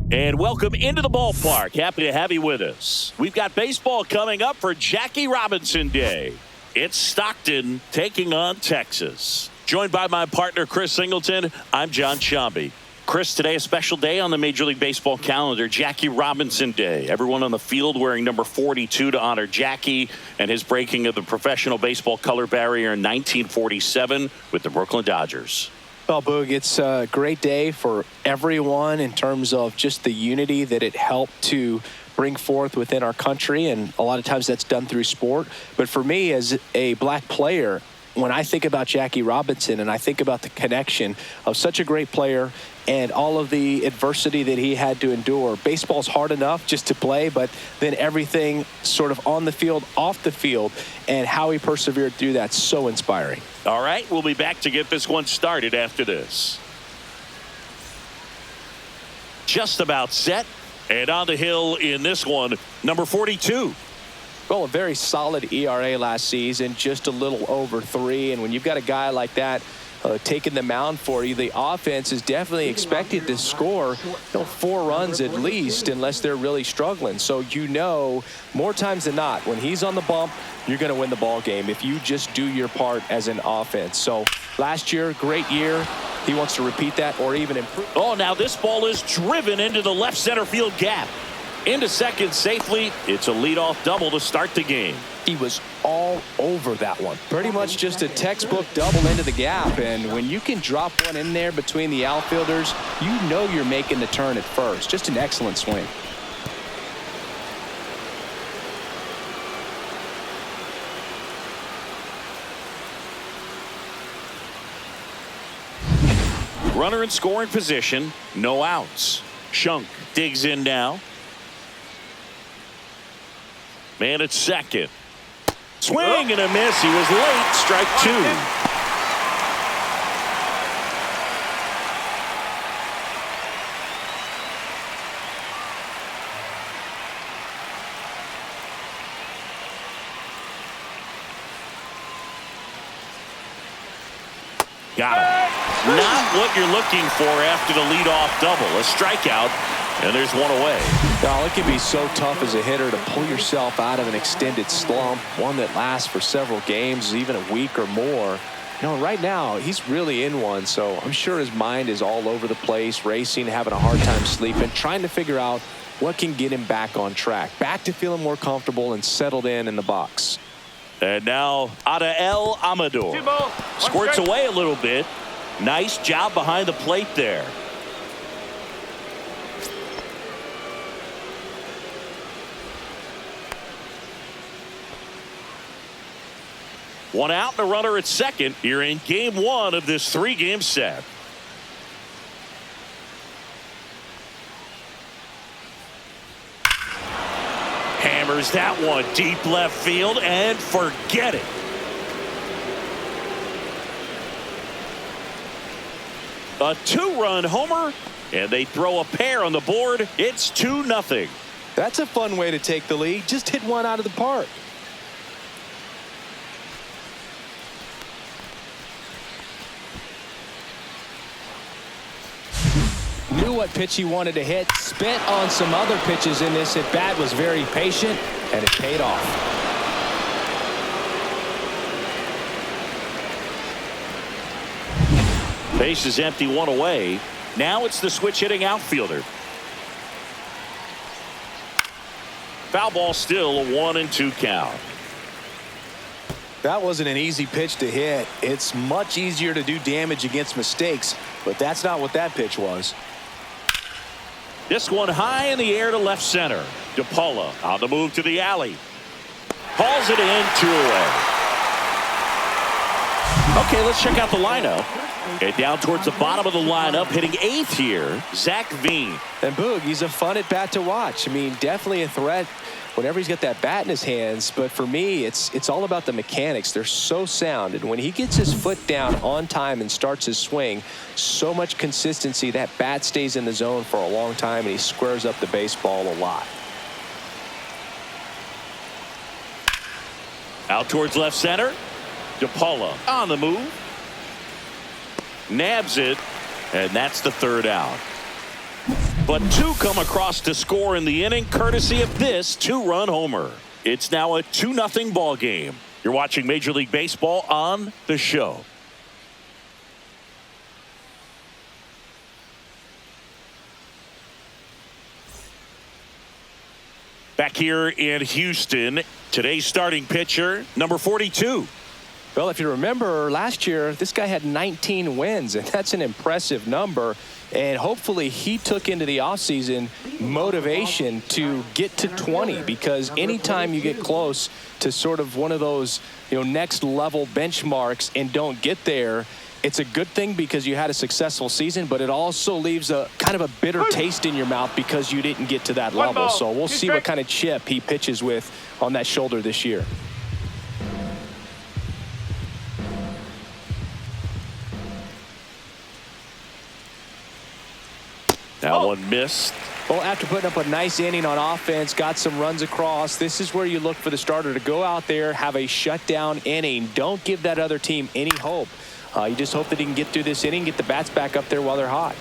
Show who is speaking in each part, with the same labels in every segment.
Speaker 1: And welcome into the ballpark. Happy to have you with us. We've got baseball coming up for Jackie Robinson Day. It's Stockton taking on Texas. Joined by my partner, Chris Singleton, I'm John Shambi. Chris, today a special day on the Major League Baseball calendar, Jackie Robinson Day. Everyone on the field wearing number 42 to honor Jackie and his breaking of the professional baseball color barrier in 1947 with the Brooklyn Dodgers.
Speaker 2: Well, Boog, it's a great day for everyone in terms of just the unity that it helped to bring forth within our country, and a lot of times that's done through sport. But for me, as a black player, when I think about Jackie Robinson and I think about the connection of such a great player and all of the adversity that he had to endure, baseball's hard enough just to play, but then everything sort of on the field, off the field, and how he persevered through that, so inspiring.
Speaker 1: All right, we'll be back to get this one started after this. Just about set, and on the hill in this one, number 42.
Speaker 2: Well, a very solid ERA last season, just a little over 3. And when you've got a guy like that taking the mound for you, the offense is definitely expected to score 4 runs at least, unless they're really struggling. So more times than not, when he's on the bump, you're going to win the ball game if you just do your part as an offense. So last year, great year. He wants to repeat that or even improve.
Speaker 1: Oh, now this ball is driven into the left center field gap. Into second safely. It's a leadoff double to start the game.
Speaker 2: He was all over that one. Pretty much just a textbook double into the gap. And when you can drop one in there between the outfielders, you know you're making the turn at first. Just an excellent swing.
Speaker 1: Runner in scoring position. No outs. Shunk digs in now. Man at second. Swing and a miss. He was late. Strike 2. Got him. Not what you're looking for after the leadoff double. A strikeout. And there's one away.
Speaker 2: Now, it can be so tough as a hitter to pull yourself out of an extended slump, one that lasts for several games, even a week or more. Right now, he's really in one, so I'm sure his mind is all over the place, racing, having a hard time sleeping, trying to figure out what can get him back on track, back to feeling more comfortable and settled in the box.
Speaker 1: And now, Adael Amador squirts away a little bit. Nice job behind the plate there. One out and a runner at second here in game 1 of this 3-game set. Hammers that one deep left field and forget it. A 2-run homer, and they throw a pair on the board. It's 2-0.
Speaker 2: That's a fun way to take the lead. Just hit one out of the park. Knew what pitch he wanted to hit, spent on some other pitches in this at bat, was very patient, and it paid off.
Speaker 1: Base is empty, 1 away. Now it's the switch hitting outfielder. Foul ball, still a 1-2 count.
Speaker 2: That wasn't an easy pitch to hit. It's much easier to do damage against mistakes, but that's not what that pitch was.
Speaker 1: This one high in the air to left center. DePaula on the move to the alley. Hauls it in, 2 away. Okay, let's check out the lineup. And down towards the bottom of the lineup, hitting 8th here, Zach Veen.
Speaker 2: And Boog, he's a fun at bat to watch. I mean, definitely a threat whenever he's got that bat in his hands. But for me, it's all about the mechanics. They're so sound. And when he gets his foot down on time and starts his swing, so much consistency, that bat stays in the zone for a long time, and he squares up the baseball a lot.
Speaker 1: Out towards left center. DePaula on the move. Nabs it, and that's the 3rd out. But two come across to score in the inning, courtesy of this two-run homer. It's now a 2-0 ball game. You're watching Major League Baseball on The Show. Back here in Houston, today's starting pitcher, number 42.
Speaker 2: Well, if you remember last year, this guy had 19 wins, and that's an impressive number. And hopefully he took into the offseason motivation to get to 20, because anytime you get close to sort of one of those, next level benchmarks and don't get there, it's a good thing because you had a successful season, but it also leaves a kind of a bitter taste in your mouth because you didn't get to that level. So we'll see what kind of chip he pitches with on that shoulder this year.
Speaker 1: That one missed.
Speaker 2: Well, after putting up a nice inning on offense, got some runs across, this is where you look for the starter to go out there, have a shutdown inning. Don't give that other team any hope. You just hope that he can get through this inning, get the bats back up there while they're hot.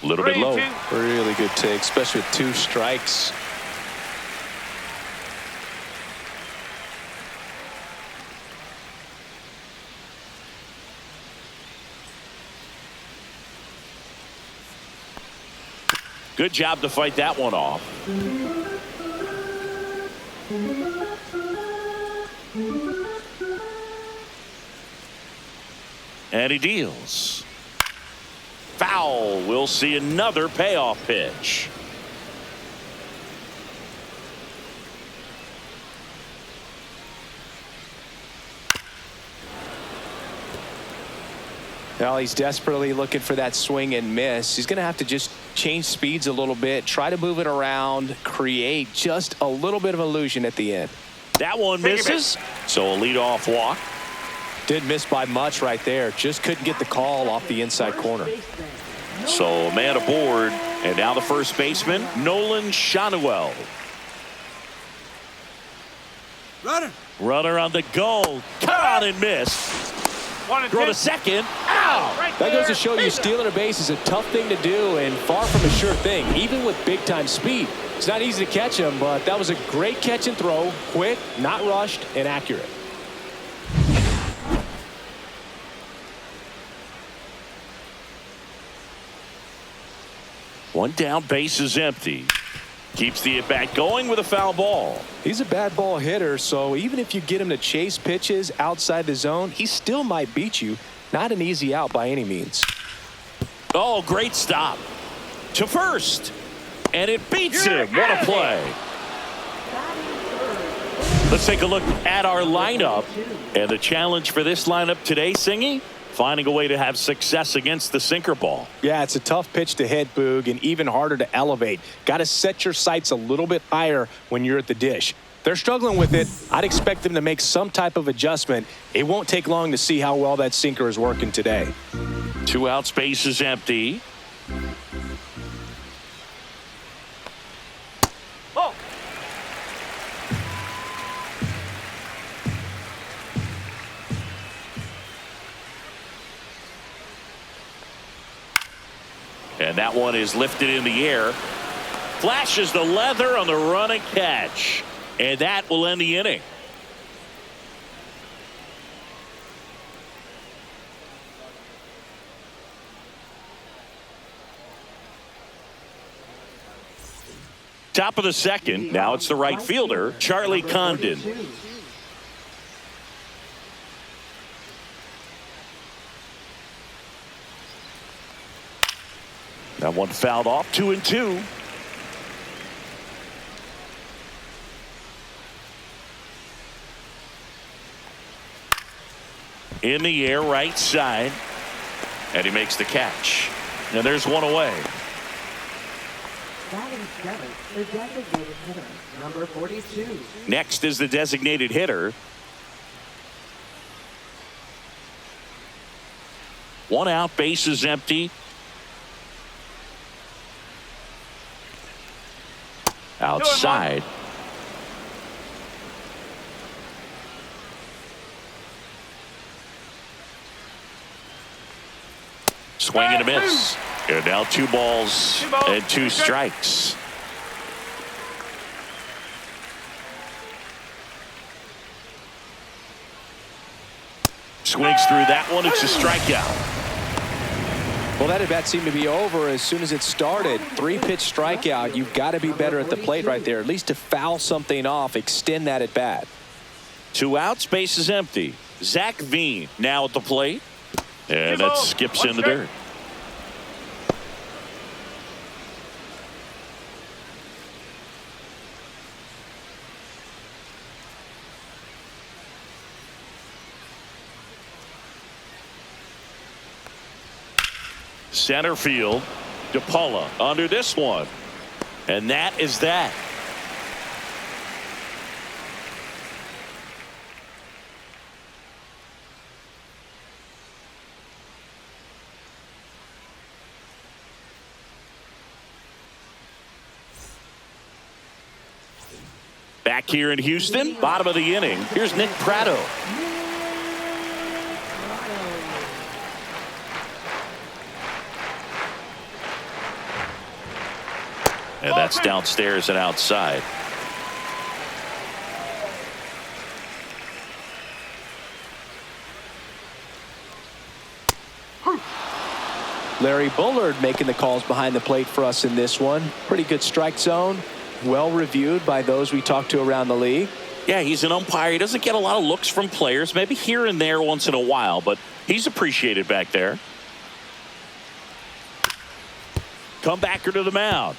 Speaker 1: A little bit low.
Speaker 2: Really good take, especially with 2 strikes.
Speaker 1: Good job to fight that one off. And he deals. Foul. We'll see another payoff pitch.
Speaker 2: Well, he's desperately looking for that swing and miss. He's going to have to just change speeds a little bit, try to move it around, create just a little bit of illusion at the end.
Speaker 1: That one misses, so a leadoff walk.
Speaker 2: Didn't miss by much right there. Just couldn't get the call off the inside corner.
Speaker 1: So man aboard, and now the first baseman, Nolan Shanuel. Runner on the go. Cut on and miss. Throw to second. Ow!
Speaker 2: That goes to show you stealing a base is a tough thing to do and far from a sure thing, even with big-time speed. It's not easy to catch him, but that was a great catch and throw. Quick, not rushed, and accurate.
Speaker 1: One down, base is empty. Keeps the at-bat going with a foul ball.
Speaker 2: He's a bad ball hitter, so even if you get him to chase pitches outside the zone, he still might beat you. Not an easy out by any means.
Speaker 1: Oh, great stop. To first. And it beats him. What a play. Let's take a look at our lineup. And the challenge for this lineup today, Singy, finding a way to have success against the sinker ball.
Speaker 2: Yeah, it's a tough pitch to hit, Boog, and even harder to elevate. Got to set your sights a little bit higher when you're at the dish. They're struggling with it. I'd expect them to make some type of adjustment. It won't take long to see how well that sinker is working today.
Speaker 1: 2 outs, base is empty.
Speaker 3: Oh.
Speaker 1: And that one is lifted in the air. Flashes the leather on the run and catch. And that will end the inning. Top of the second. Now it's the right fielder, Charlie Condon. That one fouled off, 2-2. In the air, right side. And he makes the catch. And there's one away.
Speaker 4: Batting seventh, the designated hitter, number 42.
Speaker 1: Next is the designated hitter. 1 out, base is empty. Outside. Swing and a miss. And now 2 balls and 2 strikes. Swings through that one. It's a strikeout.
Speaker 2: Well, that at bat seemed to be over as soon as it started. 3-pitch strikeout. You've got to be better at the plate right there, at least to foul something off, extend that at bat.
Speaker 1: 2 outs, base is empty. Zach Veen now at the plate. And that skips in the dirt. Center field, DePaula under this one. And that is that. Back here in Houston, bottom of the inning. Here's Nick Pratto. And that's downstairs and outside.
Speaker 2: Larry Bullard making the calls behind the plate for us in this one. Pretty good strike zone. Well reviewed by those we talked to around the league.
Speaker 1: Yeah, he's an umpire. He doesn't get a lot of looks from players, maybe here and there once in a while, but he's appreciated back there. Comebacker to the mound.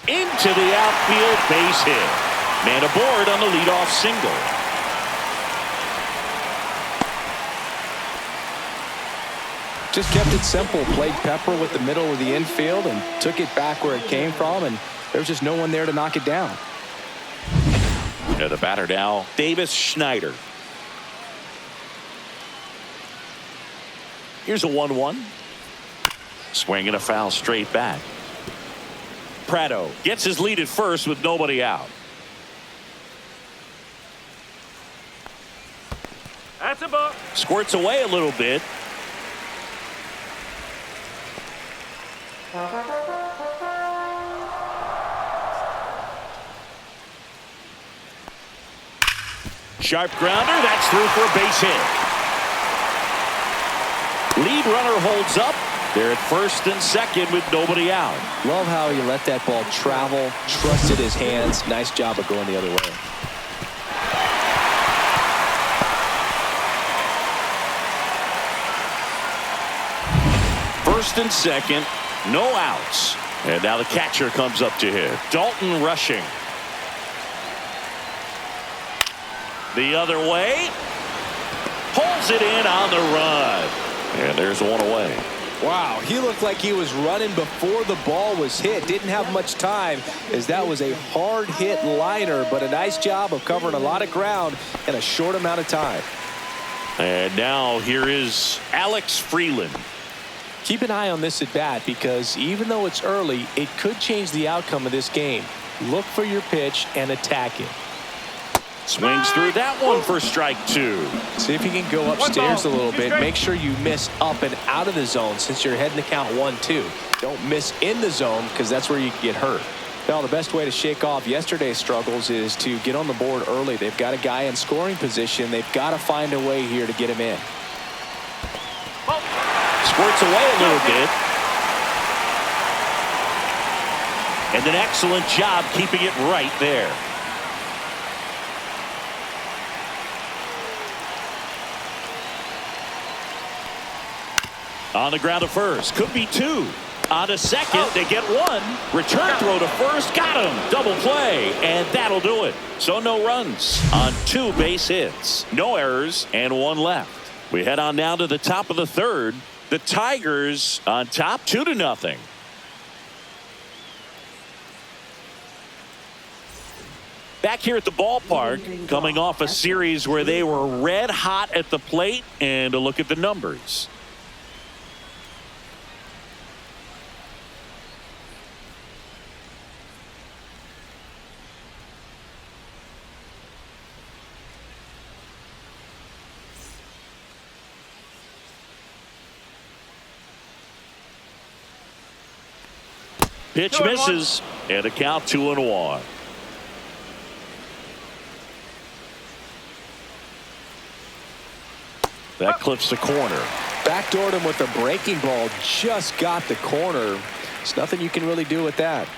Speaker 1: Into the outfield, base hit. Man aboard on the leadoff single.
Speaker 2: Just kept it simple. Played Pepper with the middle of the infield and took it back where it came from, and there was just no one there to knock it down.
Speaker 1: Yeah, the batter now, Davis Schneider. Here's a 1-1. Swing and a foul straight back. Pratto gets his lead at first with nobody out.
Speaker 3: That's a ball.
Speaker 1: Squirts away a little bit. Sharp grounder. That's through for a base hit. Lead runner holds up. They're at first and second with nobody out.
Speaker 2: Love how he let that ball travel, trusted his hands. Nice job of going the other way.
Speaker 1: First and second, no outs. And now the catcher comes up to hit. Dalton rushing. The other way. Pulls it in on the run. And there's one away.
Speaker 2: Wow, he looked like he was running before the ball was hit. Didn't have much time as that was a hard hit liner, but a nice job of covering a lot of ground in a short amount of time.
Speaker 1: And now here is Alex Freeland.
Speaker 2: Keep an eye on this at bat because even though it's early, it could change the outcome of this game. Look for your pitch and attack it.
Speaker 1: Swings through that one for strike 2.
Speaker 2: See if you can go upstairs a little bit. Make sure you miss up and out of the zone since you're heading to count 1-2. Don't miss in the zone because that's where you can get hurt. Well, the best way to shake off yesterday's struggles is to get on the board early. They've got a guy in scoring position. They've got to find a way here to get him in.
Speaker 1: Squirts away a little bit. And an excellent job keeping it right there. On the ground to first. Could be 2. On to second. They get 1. Return throw to first. Got him. Double play. And that'll do it. So no runs on 2 base hits. No errors and 1 left. We head on now to the top of the third. The Tigers on top 2-0. Back here at the ballpark, coming off a series where they were red hot at the plate, and a look at the numbers. Pitch misses, and a count 2-1. That clips the corner.
Speaker 2: Backdoored him with a breaking ball. Just got the corner. There's nothing you can really do with that.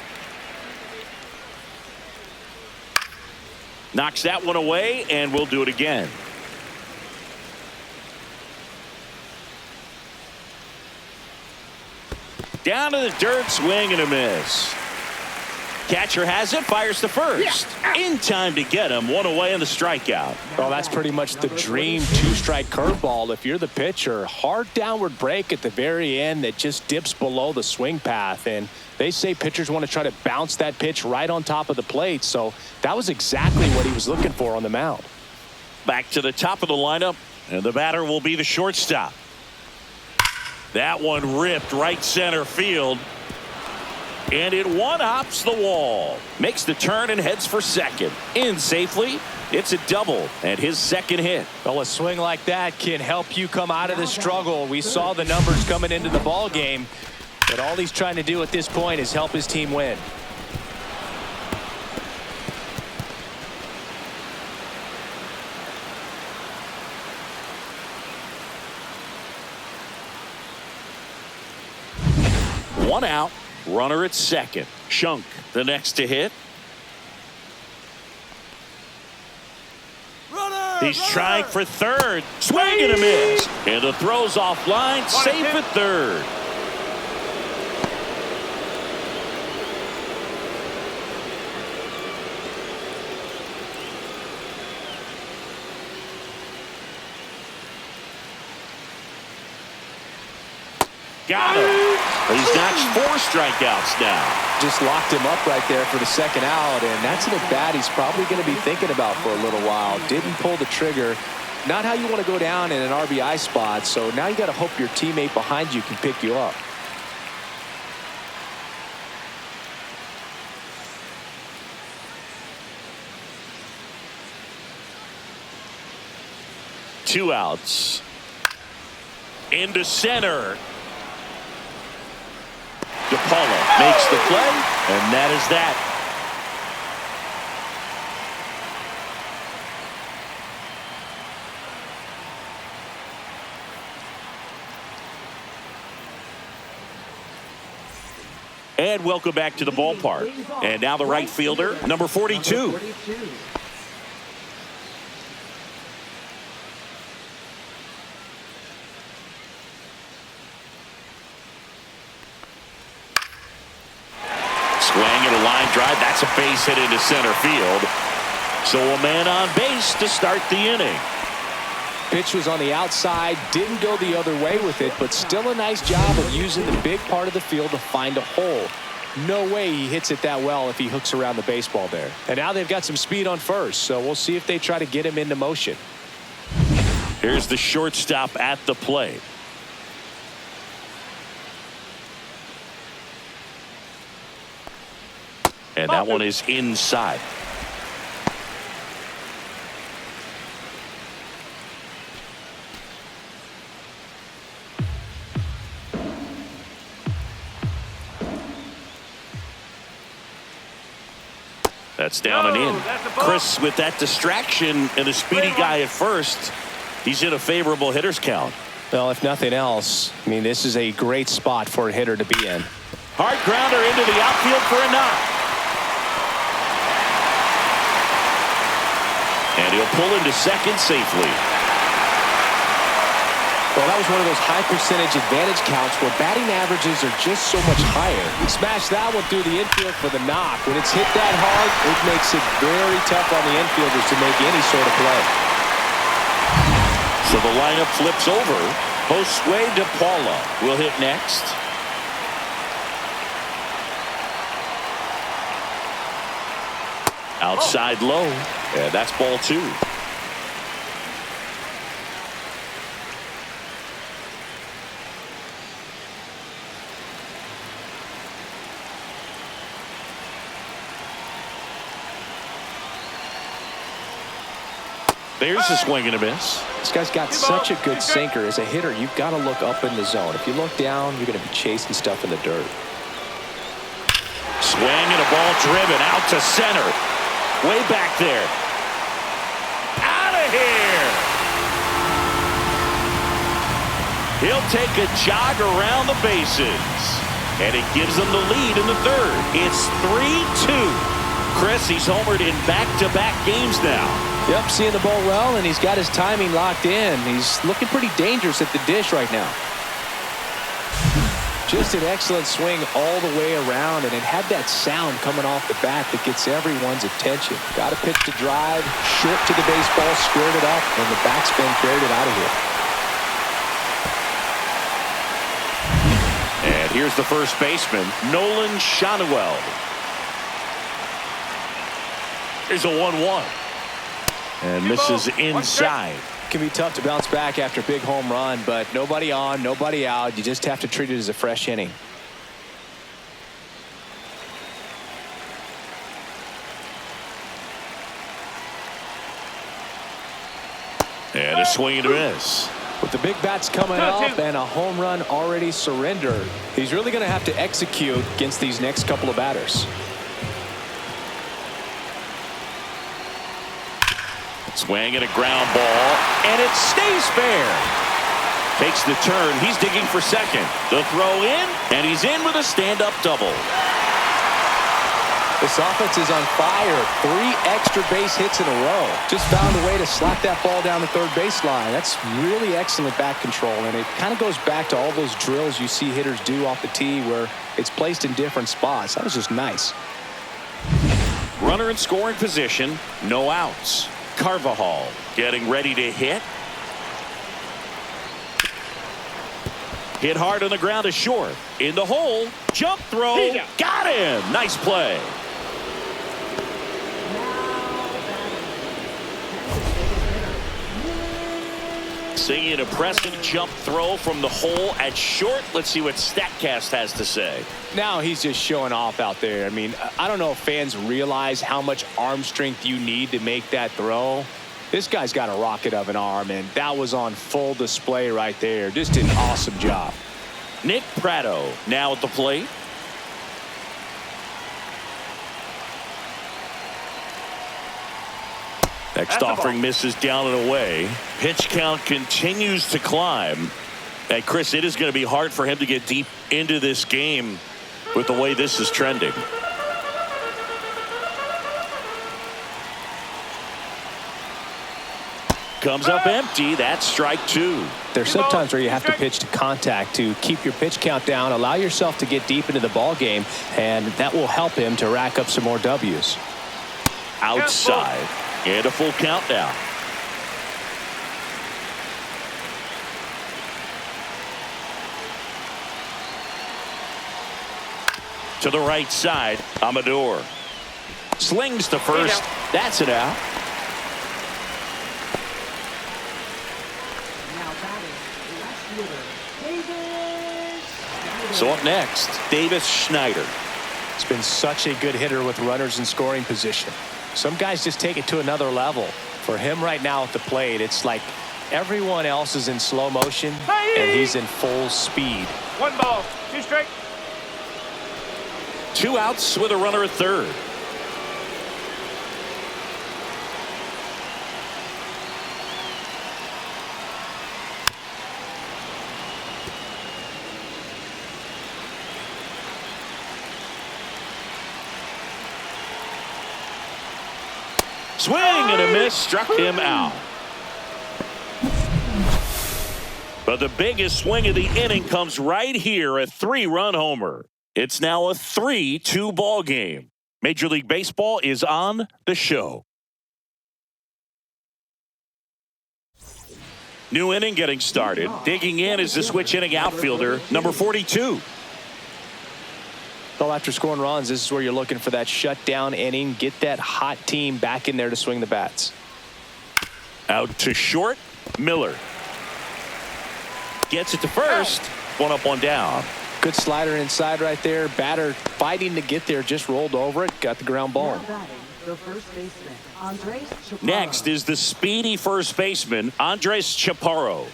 Speaker 1: Knocks that one away, and we'll do it again. Down to the dirt, swing and a miss. Catcher has it, fires to first. In time to get him, one away in the strikeout.
Speaker 2: Well, that's pretty much the dream two-strike curveball. If you're the pitcher, hard downward break at the very end that just dips below the swing path. And they say pitchers want to try to bounce that pitch right on top of the plate. So that was exactly what he was looking for on the mound.
Speaker 1: Back to the top of the lineup, and the batter will be the shortstop. That one ripped right center field. And it one-hops the wall. Makes the turn and heads for second. In safely. It's a double and his second hit.
Speaker 2: Well, a swing like that can help you come out of the struggle. We saw the numbers coming into the ball game. But all he's trying to do at this point is help his team win.
Speaker 1: One out. Runner at second. Shunk the next to hit. He's trying for third. Swing and a miss. And the throw's offline. Safe at third. Got him. He's notched 4 strikeouts now.
Speaker 2: Just locked him up right there for the second out, and that's an at-bat he's probably going to be thinking about for a little while. Didn't pull the trigger. Not how you want to go down in an RBI spot, so now you got to hope your teammate behind you can pick you up.
Speaker 1: Two outs. Into center. DePaula makes the play, and that is that. And welcome back to the ballpark. And now the right fielder, number 42. Swing and a line drive. That's a base hit into center field. So a man on base to start the inning.
Speaker 2: Pitch was on the outside, didn't go the other way with it, but still a nice job of using the big part of the field to find a hole. No way he hits it that well if he hooks around the baseball there. And now they've got some speed on first, so we'll see if they try to get him into motion.
Speaker 1: Here's the shortstop at the plate. And that one is inside. That's down and in. Chris, with that distraction and a speedy guy at first, he's in a favorable hitter's count.
Speaker 2: Well, if nothing else, I mean, this is a great spot for a hitter to be in.
Speaker 1: Hard grounder into the outfield for a knock. And he'll pull into second safely.
Speaker 2: Well, that was one of those high percentage advantage counts where batting averages are just so much higher. He smashed that one through the infield for the knock. When it's hit that hard, it makes it very tough on the infielders to make any sort of play.
Speaker 1: So the lineup flips over. Josue DePaula will hit next. Outside low. And that's ball 2. There's a swing and a miss.
Speaker 2: This guy's got such a good sinker. As a hitter, you've got to look up in the zone. If you look down, you're going to be chasing stuff in the dirt.
Speaker 1: Swing and a ball driven out to center. Way back there. Out of here. He'll take a jog around the bases. And it gives them the lead in the third. It's 3-2. Chris, he's homered in back-to-back games now.
Speaker 2: Yep, seeing the ball well, and he's got his timing locked in. He's looking pretty dangerous at the dish right now. Just an excellent swing all the way around, and it had that sound coming off the bat that gets everyone's attention. Got a pitch to drive, short to the baseball, squared it up, and the backspin carried it out of here.
Speaker 1: And here's the first baseman, Nolan Schanuel. Here's a 1-1. And misses inside.
Speaker 2: It can be tough to bounce back after a big home run, but nobody on, nobody out. You just have to treat it as a fresh inning.
Speaker 1: And a swing and a miss.
Speaker 2: With the big bats coming up and a home run already surrendered, he's really going to have to execute against these next couple of batters.
Speaker 1: Swing and a ground ball, and it stays fair. Takes the turn. He's digging for second. The throw in, and he's in with a stand-up double.
Speaker 2: This offense is on fire. 3 extra base hits in a row. Just found a way to slap that ball down the third baseline. That's really excellent bat control, and it kind of goes back to all those drills you see hitters do off the tee where it's placed in different spots. That was just nice.
Speaker 1: Runner in scoring position, no outs. Carvajal getting ready to hit. Hit hard on the ground to short. In the hole. Jump throw. Got him. Nice play. Seeing an impressive jump throw from the hole at short. Let's see what StatCast has to say.
Speaker 2: Now he's just showing off out there. I mean, I don't know if fans realize how much arm strength you need to make that throw. This guy's got a rocket of an arm, and that was on full display right there. Just an awesome job.
Speaker 1: Nick Pratto now at the plate. Next offering misses down and away. Pitch count continues to climb. And Chris, it is going to be hard for him to get deep into this game with the way this is trending. Comes up empty. That's strike 2.
Speaker 2: There's sometimes where you have to pitch to contact to keep your pitch count down, allow yourself to get deep into the ball game, and that will help him to rack up some more W's.
Speaker 1: Outside. And a full count now. To the right side, Amador. Slings to first. That's it out. So up next, Davis Schneider.
Speaker 2: He's been such a good hitter with runners in scoring position. Some guys just take it to another level. For him right now at the plate, it's like everyone else is in slow motion and he's in full speed.
Speaker 3: 1 ball, 2 strike.
Speaker 1: 2 outs with a runner at third. Swing and a miss, struck him out. But the biggest swing of the inning comes right here, a 3-run homer. It's now a 3-2 ball game. Major League Baseball is on the show. New inning getting started. Digging in is the switch inning outfielder, number 42.
Speaker 2: Well, after scoring runs, this is where you're looking for that shutdown inning. Get that hot team back in there to swing the bats.
Speaker 1: Out to short, Miller. Gets it to first. 1 up, 1 down.
Speaker 2: Good slider inside right there. Batter fighting to get there, just rolled over it. Got the ground ball.
Speaker 1: Next is the speedy first baseman, Andres Chaparro.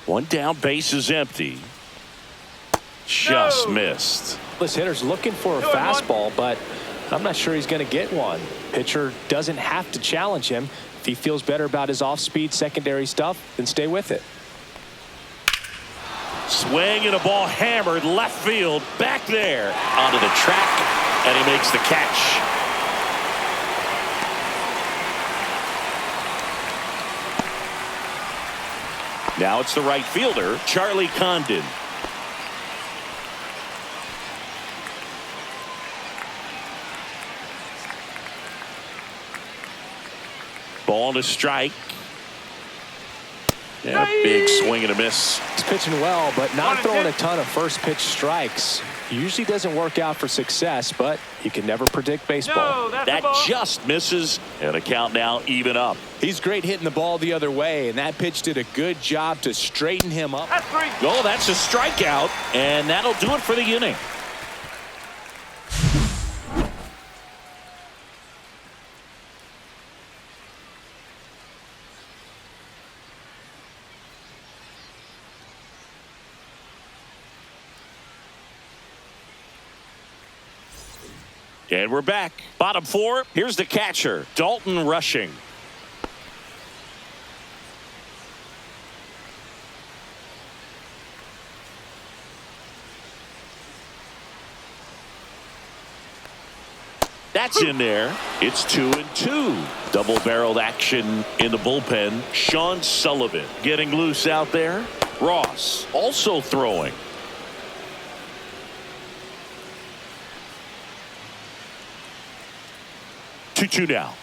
Speaker 1: 1 down, base is empty. Just missed.
Speaker 2: This hitter's looking for a fastball, but I'm not sure he's going to get one. Pitcher doesn't have to challenge him. If he feels better about his off-speed secondary stuff, then stay with it.
Speaker 1: Swing and a ball hammered left field. Back there onto the track, and he makes the catch. Now it's the right fielder, Charlie Condon. Ball to strike. And a big swing and a miss.
Speaker 2: He's pitching well, but not throwing a ton of first pitch strikes. Usually doesn't work out for success, but you can never predict baseball.
Speaker 1: That just misses, and a count now even up.
Speaker 3: He's great hitting the ball the other way, and that pitch did a good job to straighten him up.
Speaker 1: Oh, that's a strikeout, and that'll do it for the inning. And we're back. Bottom four. Here's the catcher, Dalton Rushing. That's in there. It's 2-2. Double-barreled action in the bullpen. Sean Sullivan getting loose out there. Ross also throwing. 2-2 now.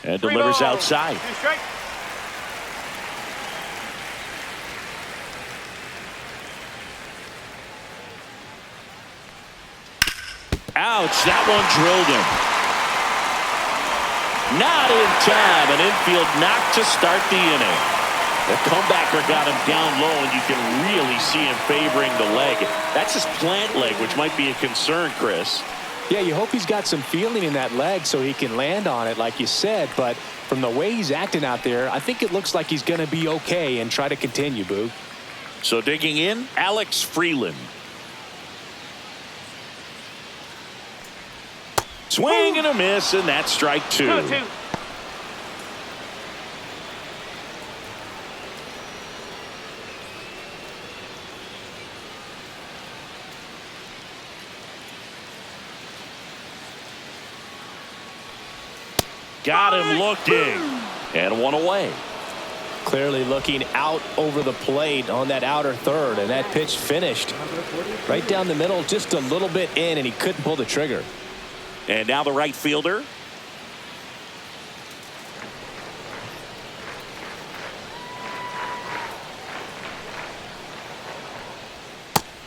Speaker 1: And delivers outside. Ouch, that one drilled him. Not in time. An infield knock to start the inning. The comebacker got him down low, and you can really see him favoring the leg. That's his plant leg, which might be a concern, Chris.
Speaker 2: Yeah, you hope he's got some feeling in that leg so he can land on it, like you said. But from the way he's acting out there, I think it looks like he's going to be okay and try to continue, Boog.
Speaker 1: So digging in, Alex Freeland. Swing and a miss, and that's strike two.
Speaker 5: 2-2.
Speaker 1: Got him looking, and one away.
Speaker 2: Clearly looking out over the plate on that outer third, and that pitch finished right down the middle, just a little bit in, and he couldn't pull the trigger.
Speaker 1: And now the right fielder.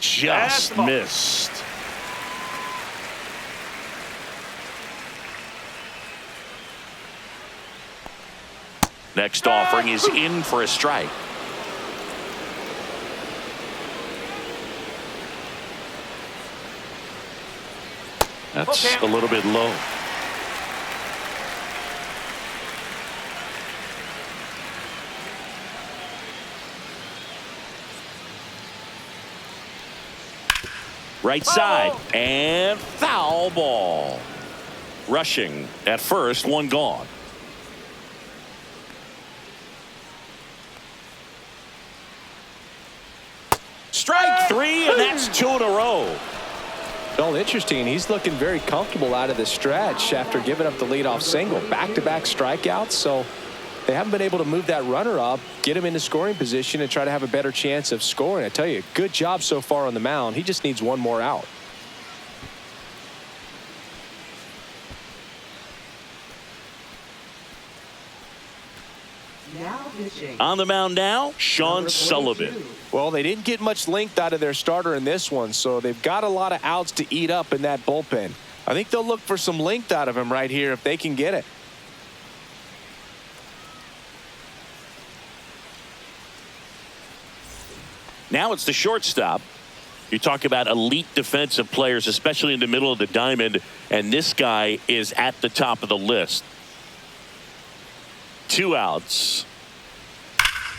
Speaker 1: Just missed. Next offering is in for a strike. That's a little bit low. Right side, and foul ball. Rushing at first, one gone. Strike three, and that's two in a row.
Speaker 2: Well, interesting. He's looking very comfortable out of the stretch after giving up the leadoff single. Back-to-back strikeouts, so they haven't been able to move that runner up, get him into scoring position, and try to have a better chance of scoring. I tell you, good job so far on the mound. He just needs one more out.
Speaker 4: Now pitching.
Speaker 1: On the mound now, Sean Sullivan.
Speaker 3: Well, they didn't get much length out of their starter in this one, so they've got a lot of outs to eat up in that bullpen. I think they'll look for some length out of him right here if they can get it.
Speaker 1: Now it's the shortstop, You talk about elite defensive players, especially in the middle of the diamond, and this guy is at the top of the list. 2 outs.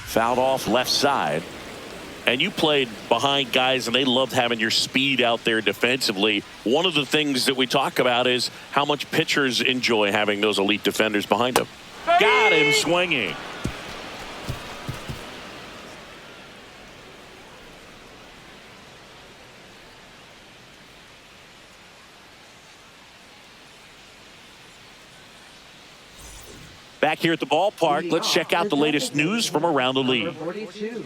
Speaker 1: Fouled off left side. And you played behind guys, and they loved having your speed out there defensively. One of the things that we talk about is how much pitchers enjoy having those elite defenders behind them. Got him swinging. Back here at the ballpark, let's check out the latest news from around the league.
Speaker 4: 42.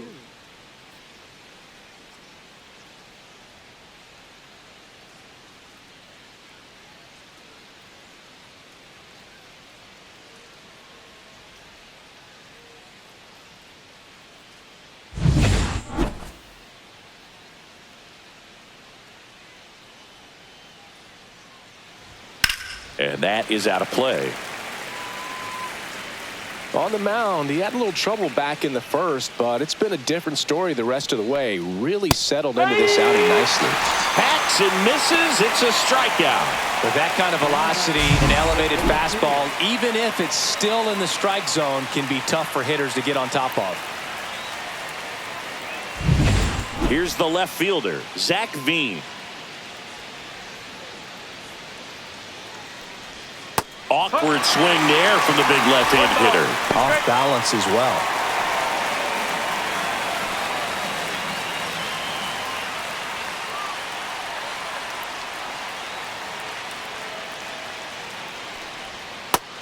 Speaker 1: And that is out of play.
Speaker 3: On the mound, he had a little trouble back in the first, but it's been a different story the rest of the way. Really settled into this outing nicely.
Speaker 1: Hacks and misses. It's a strikeout.
Speaker 2: With that kind of velocity, an elevated fastball, even if it's still in the strike zone, can be tough for hitters to get on top of.
Speaker 1: Here's the left fielder, Zach Veen. Awkward swing there from the big left-handed hitter.
Speaker 2: Off balance as well.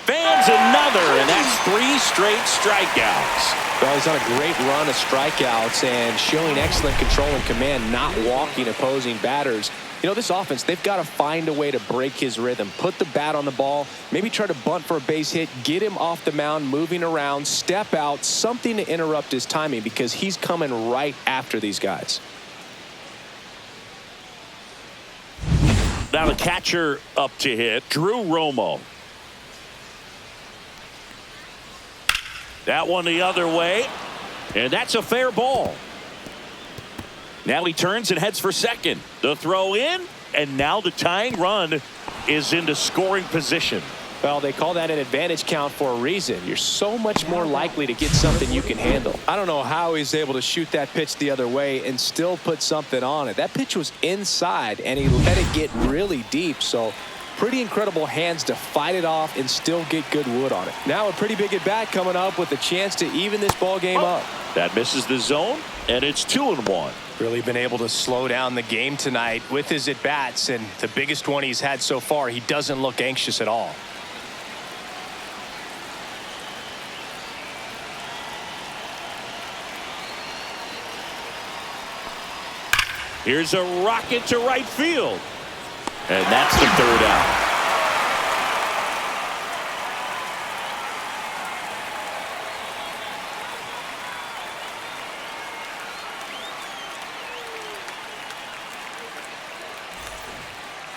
Speaker 1: Fans another, and that's 3 straight strikeouts.
Speaker 3: Well, he's on a great run of strikeouts and showing excellent control and command, not walking opposing batters. You know, this offense, they've got to find a way to break his rhythm, put the bat on the ball, maybe try to bunt for a base hit, get him off the mound, moving around, step out, something to interrupt his timing because he's coming right after these guys.
Speaker 1: Now the catcher up to hit, Drew Romo. That one the other way, and that's a fair ball. Now he turns and heads for second. The throw in, and now the tying run is into scoring position.
Speaker 3: Well, they call that an advantage count for a reason. You're so much more likely to get something you can handle. I don't know how he's able to shoot that pitch the other way and still put something on it. That pitch was inside, and he let it get really deep. So pretty incredible hands to fight it off and still get good wood on it. Now a pretty big at bat coming up with a chance to even this ball game up.
Speaker 1: That misses the zone, and it's 2-1.
Speaker 2: Really been able to slow down the game tonight with his at-bats, and the biggest one he's had so far, he doesn't look anxious at all.
Speaker 1: Here's a rocket to right field. And that's the 3rd out.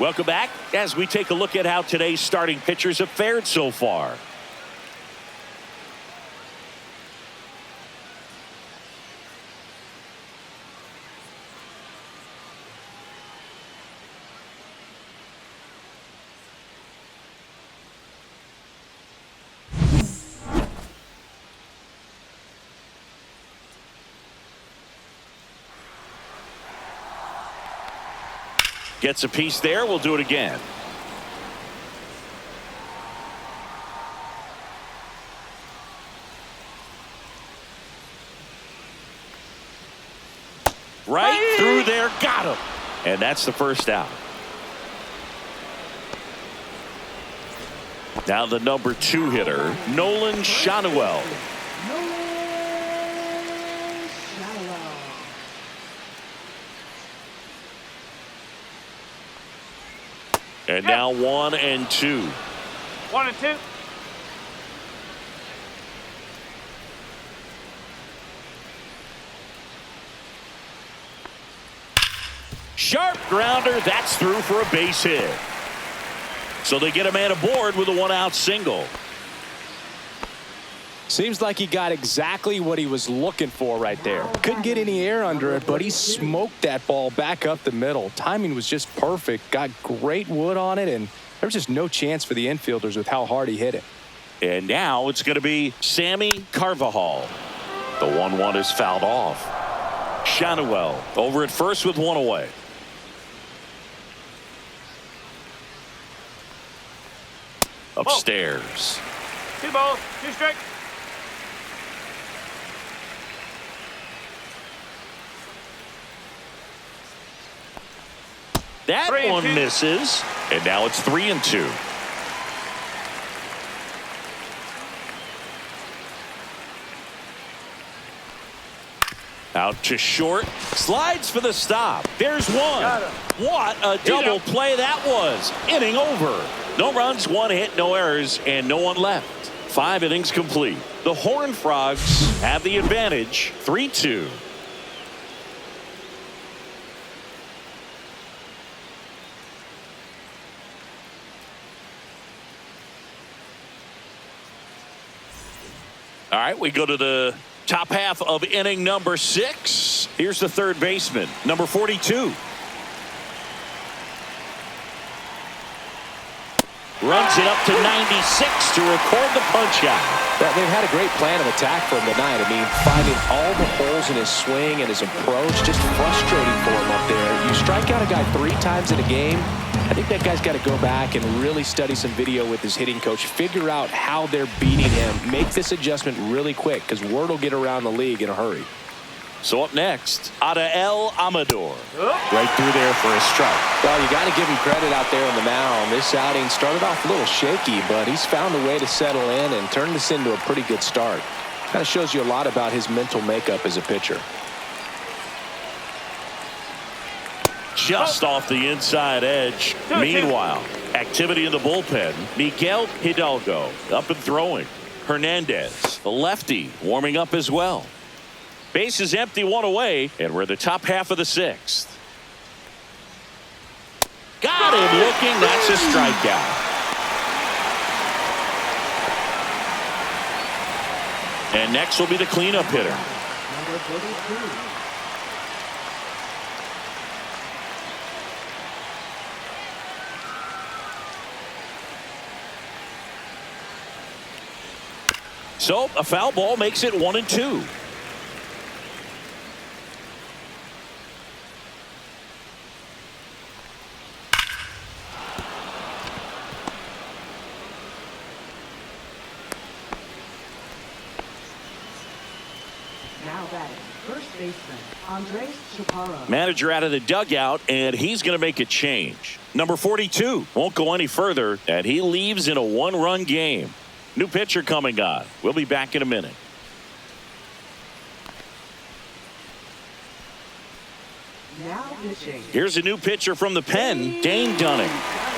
Speaker 1: Welcome back as we take a look at how today's starting pitchers have fared so far. Gets a piece there. We'll do it again. Right through there. Got him. And that's the 1st out. Now the number 2 hitter, Nolan Schanuel. And now 1 and 2.
Speaker 5: 1 and 2.
Speaker 1: Sharp grounder. That's through for a base hit. So they get a man aboard with a 1-out single.
Speaker 3: Seems like he got exactly what he was looking for right there. Couldn't get any air under it, but he smoked that ball back up the middle. Timing was just perfect. Got great wood on it, and there was just no chance for the infielders with how hard he hit it.
Speaker 1: And now it's going to be Sammy Carvajal. The 1-1 is fouled off. Shanuel over at first with one away. Upstairs.
Speaker 5: 2 balls, 2 strikes.
Speaker 1: That
Speaker 5: 3-2.
Speaker 1: one misses. And now it's 3-2. Out to short. Slides for the stop. There's one. What a double play that was. Inning over. No runs, 1 hit, no errors, and no one left. 5 innings complete. The Horned Frogs have the advantage. 3-2. All right, we go to the top half of inning number 6. Here's the third baseman, number 42. Runs it up to 96 to record the punch out.
Speaker 3: They've had a great plan of attack for him tonight. I mean, finding all the holes in his swing and his approach, just frustrating for him up there. You strike out a guy 3 times in a game, I think that guy's got to go back and really study some video with his hitting coach, figure out how they're beating him, make this adjustment really quick, because word will get around the league in a hurry.
Speaker 1: So up next, Adael Amador. Right through there for a strike.
Speaker 3: Well, you got to give him credit out there on the mound. This outing started off a little shaky, but he's found a way to settle in and turn this into a pretty good start. Kind of shows you a lot about his mental makeup as a pitcher.
Speaker 1: Just off the inside edge. Meanwhile, activity in the bullpen. Miguel Hidalgo up and throwing. Hernandez, the lefty, warming up as well. Base is empty, 1 away, and we're the top half of the 6th. Got him looking. That's a strikeout. And next will be the cleanup hitter.
Speaker 4: Number 42.
Speaker 1: So a foul ball makes it 1-2.
Speaker 4: Now batting, first baseman, Andres Chaparro.
Speaker 1: Manager out of the dugout, and he's going to make a change. Number 42 won't go any further, and he leaves in a 1-run game. New pitcher coming on. We'll be back in a minute.
Speaker 4: Now pitching.
Speaker 1: Here's a new pitcher from the pen, Dane Dunning.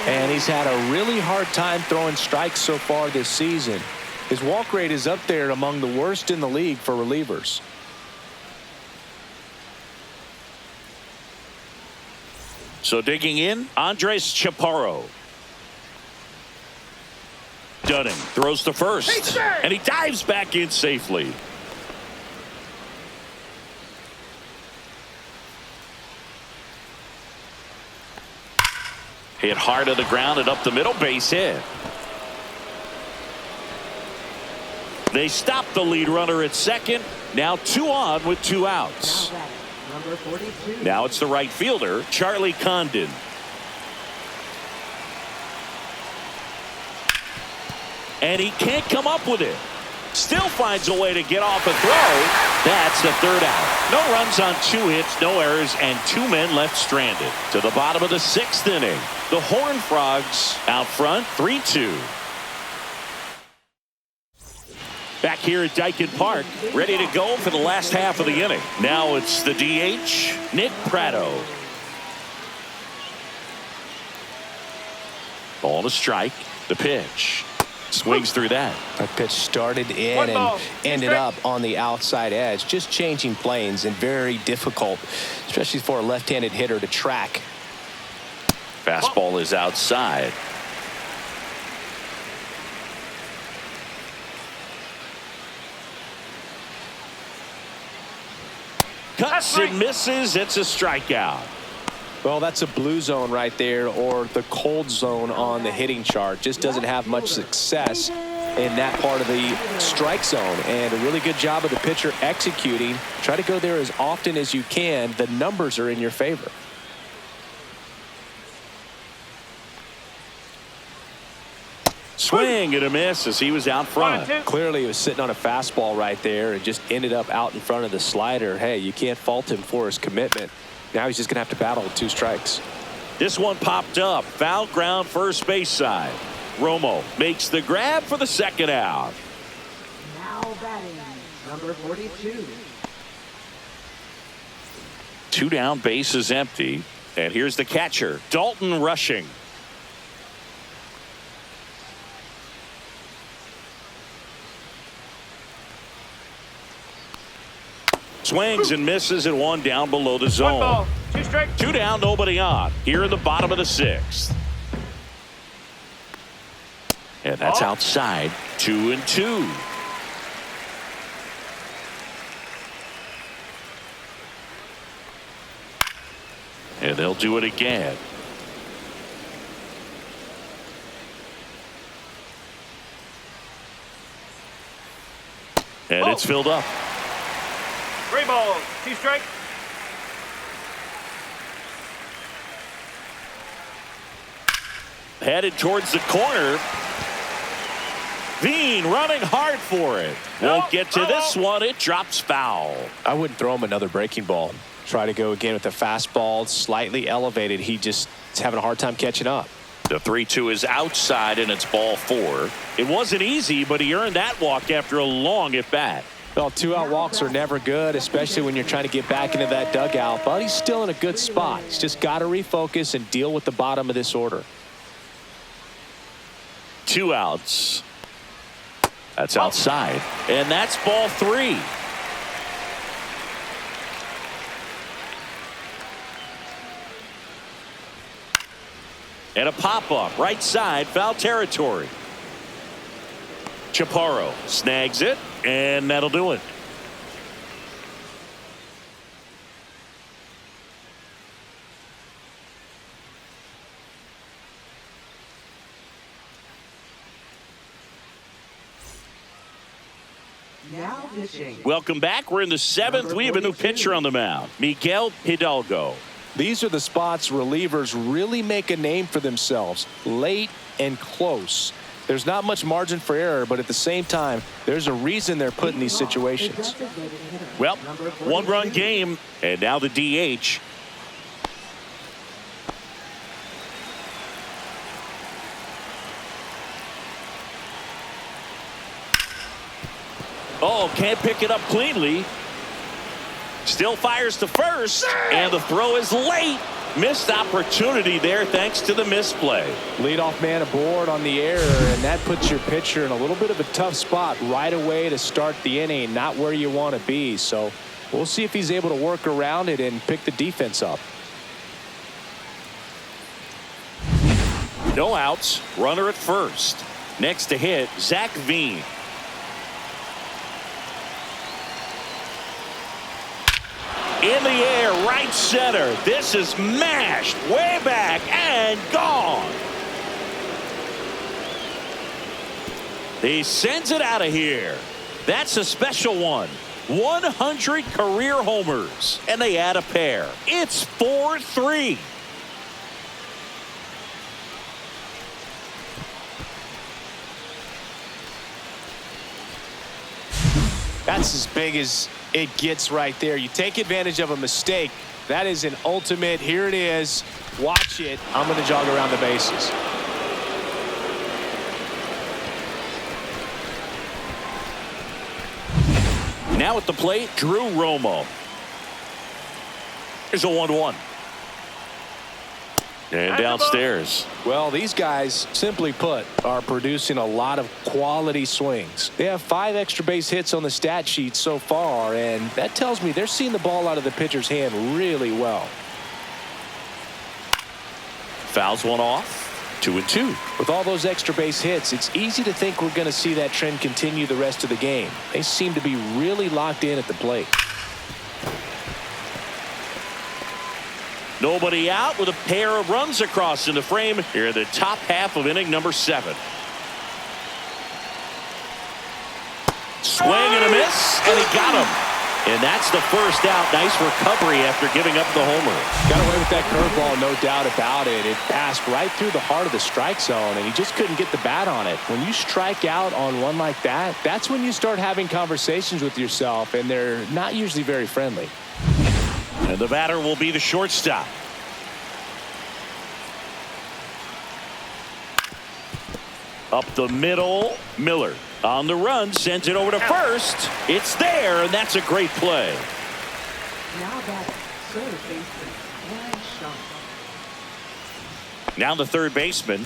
Speaker 3: And he's had a really hard time throwing strikes so far this season. His walk rate is up there among the worst in the league for relievers.
Speaker 1: So digging in, Andres Chaparro. Dunning throws to first, and he dives back in safely. Hit hard on the ground and up the middle, base hit. They stop the lead runner at second. Now 2 on with 2 outs.
Speaker 4: Now batting, number 42.
Speaker 1: Now it's the right fielder, Charlie Condon. And he can't come up with it. Still finds a way to get off a throw. That's the 3rd out. No runs on 2 hits, no errors, and 2 men left stranded. To the bottom of the 6th inning. The Horned Frogs out front, 3-2. Back here at Dyken Park, ready to go for the last half of the inning. Now it's the DH, Nick Pratto. Ball to strike. The pitch. Swings through that.
Speaker 3: That pitch started in and ended up on the outside edge. Just changing planes and very difficult, especially for a left-handed hitter to track.
Speaker 1: Fastball is outside. cuts and misses. It's a strikeout.
Speaker 3: Well, that's a blue zone right there, or the cold zone on the hitting chart. Just doesn't have much success in that part of the strike zone, and a really good job of the pitcher executing. Try to go there as often as you can. The numbers are in your favor.
Speaker 1: Swing and a miss as he was out front.
Speaker 3: Clearly he was sitting on a fastball right there and just ended up out in front of the slider. Hey, you can't fault him for his commitment. Now he's just going to have to battle with 2 strikes.
Speaker 1: This one popped up. Foul ground first base side. Romo makes the grab for the second out.
Speaker 4: Now batting, number 42.
Speaker 1: 2 down, bases empty. And here's the catcher, Dalton rushing. Swings and misses and 1 down below the zone.
Speaker 5: 1 ball, 2 strikes.
Speaker 1: 2 down, nobody on. Here in the bottom of the 6th. And that's outside. 2-2. And they'll do it again. And it's filled up.
Speaker 5: 3 balls, 2 strikes.
Speaker 1: Headed towards the corner. Veen running hard for it. Won't get to this one. It drops foul.
Speaker 3: I wouldn't throw him another breaking ball. Try to go again with the fastball, slightly elevated. He just is having a hard time catching up.
Speaker 1: The 3-2 is outside, and it's ball 4. It wasn't easy, but he earned that walk after a long at bat.
Speaker 3: Well, 2-out walks are never good, especially when you're trying to get back into that dugout. But he's still in a good spot. He's just got to refocus and deal with the bottom of this order.
Speaker 1: 2 outs. That's outside. And that's ball 3. And a pop-up right side, foul territory. Chaparro snags it, and that'll do it.
Speaker 4: Now pitching.
Speaker 1: Welcome back. We're in the 7th. We have a new pitcher on the mound, Miguel Hidalgo.
Speaker 3: These are the spots relievers really make a name for themselves, late and close. There's not much margin for error, but at the same time, there's a reason they're put in these situations.
Speaker 1: Well, 1-run game, and now the DH. Oh, can't pick it up cleanly. Still fires to first, and the throw is late. Missed opportunity there thanks to the misplay.
Speaker 3: Leadoff man aboard on the error, and that puts your pitcher in a little bit of a tough spot right away to start the inning, not where you want to be. So we'll see if he's able to work around it and pick the defense up.
Speaker 1: No outs, runner at first. Next to hit, Zach Veen. In the air, right center. This is mashed way back and gone. He sends it out of here. That's a special one. 100 career homers, and they add a pair. It's 4-3.
Speaker 3: That's as big as it gets right there. You take advantage of a mistake. That is an ultimate. Here it is. Watch it. I'm going to jog around the bases.
Speaker 1: Now at the plate, Drew Romo. Here's a 1-1. And downstairs.
Speaker 3: Well, these guys, simply put, are producing a lot of quality swings. They have 5 extra base hits on the stat sheet so far, and that tells me they're seeing the ball out of the pitcher's hand really well.
Speaker 1: Fouls one off. 2-2.
Speaker 3: With all those extra base hits, it's easy to think we're going to see that trend continue the rest of the game. They seem to be really locked in at the plate.
Speaker 1: Nobody out with a pair of runs across in the frame here in the top half of inning number 7. Swing and a miss, and he got him. And that's the first out. Nice recovery after giving up the homer.
Speaker 3: Got away with that curveball, no doubt about it. It passed right through the heart of the strike zone, and he just couldn't get the bat on it. When you strike out on one like that, that's when you start having conversations with yourself, and they're not usually very friendly.
Speaker 1: And the batter will be the shortstop. Up the middle, Miller. On the run, sends it over to first. It's there, and that's a great play.
Speaker 4: Now batting, third baseman, Aaron Schunk.
Speaker 1: Now the third baseman.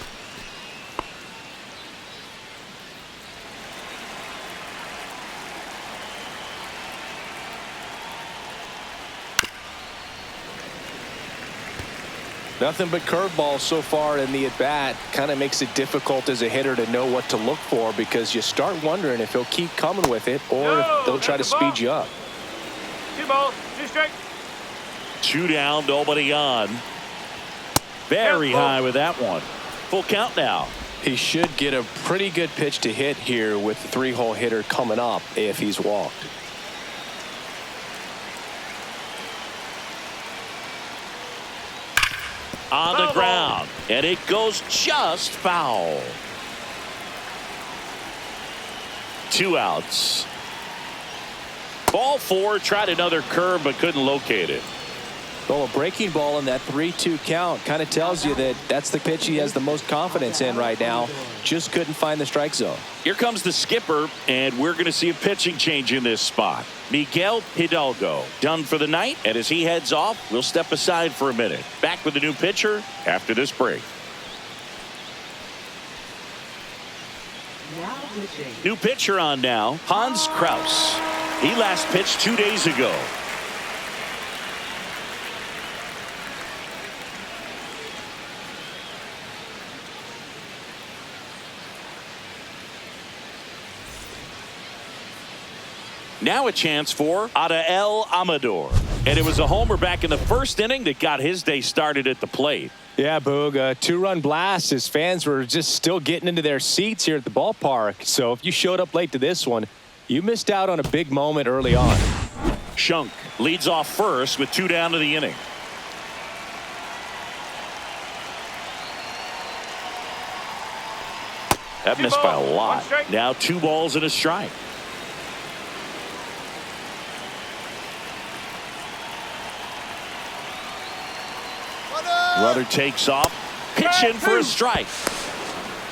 Speaker 3: Nothing but curveballs so far in the at-bat. Kind of makes it difficult as a hitter to know what to look for because you start wondering if he'll keep coming with it or if they'll try to speed you up.
Speaker 5: 2 balls, 2 strikes.
Speaker 1: 2 down, nobody on. Very high with that one. Full count now.
Speaker 3: He should get a pretty good pitch to hit here with the 3-hole hitter coming up if he's walked.
Speaker 1: On the ground, and it goes just foul. 2 outs. Ball 4, tried another curve but couldn't locate it.
Speaker 3: Well, a breaking ball in that 3-2 count kind of tells you that that's the pitch he has the most confidence in right now. Just couldn't find the strike zone.
Speaker 1: Here comes the skipper, and we're going to see a pitching change in this spot. Miguel Hidalgo done for the night, and as he heads off, we'll step aside for a minute. Back with the new pitcher after this break.
Speaker 4: Now pitching.
Speaker 1: New pitcher on now, Hans Kraus. He last pitched 2 days ago. Now a chance for Adael Amador. And it was a homer back in the first inning that got his day started at the plate.
Speaker 3: Yeah, Boog, a 2-run blast. His fans were just still getting into their seats here at the ballpark. So if you showed up late to this one, you missed out on a big moment early on.
Speaker 1: Schunk leads off first with 2 down to the inning. That missed by a lot. Now 2 balls and a strike. Runner takes off. Pitch in for a strike.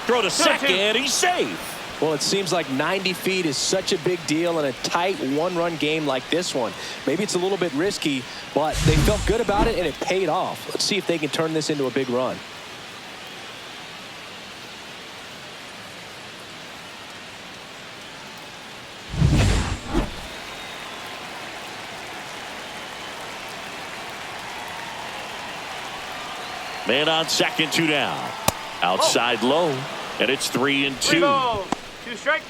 Speaker 1: Throw to second. He's safe.
Speaker 3: Well, it seems like 90 feet is such a big deal in a tight 1-run game like this one. Maybe it's a little bit risky, but they felt good about it and it paid off. Let's see if they can turn this into a big run.
Speaker 1: Man on second, 2 down. Outside low, and it's 3-2.
Speaker 5: 3 balls, 2 strikes.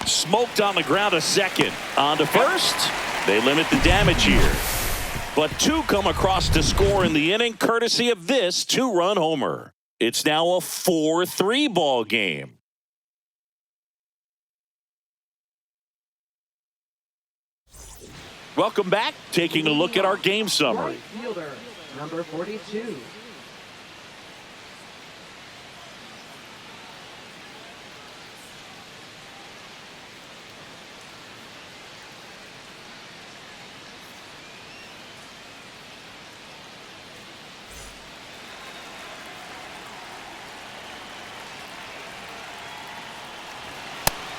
Speaker 1: Smoked on the ground to second. On to first. They limit the damage here. But 2 come across to score in the inning, courtesy of this 2-run homer. It's now a 4-3 ball game. Welcome back. Taking a look at our game summary.
Speaker 4: Right fielder, number 42.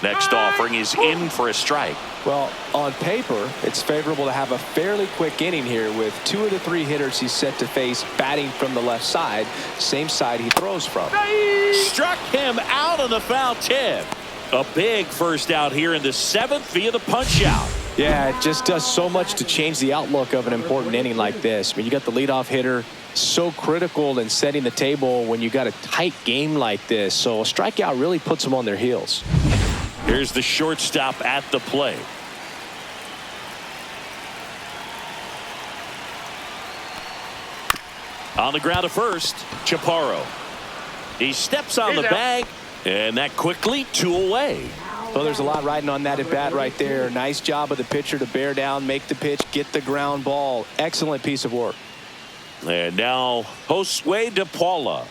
Speaker 1: Next offering is in for a strike.
Speaker 3: Well, on paper, it's favorable to have a fairly quick inning here with 2 of the 3 hitters he's set to face batting from the left side, same side he throws from.
Speaker 1: Struck him out on the foul tip. A big first out here in the 7th via the punch out.
Speaker 3: Yeah, it just does so much to change the outlook of an important inning like this. I mean, you got the leadoff hitter, so critical in setting the table when you got a tight game like this. So a strikeout really puts them on their heels.
Speaker 1: Here's the shortstop at the plate. On the ground to first, Chaparro. He steps on the bag, and that quickly 2 away.
Speaker 3: Well, there's a lot riding on that at bat right there. Nice job of the pitcher to bear down, make the pitch, get the ground ball. Excellent piece of work.
Speaker 1: And now Josue De Paula.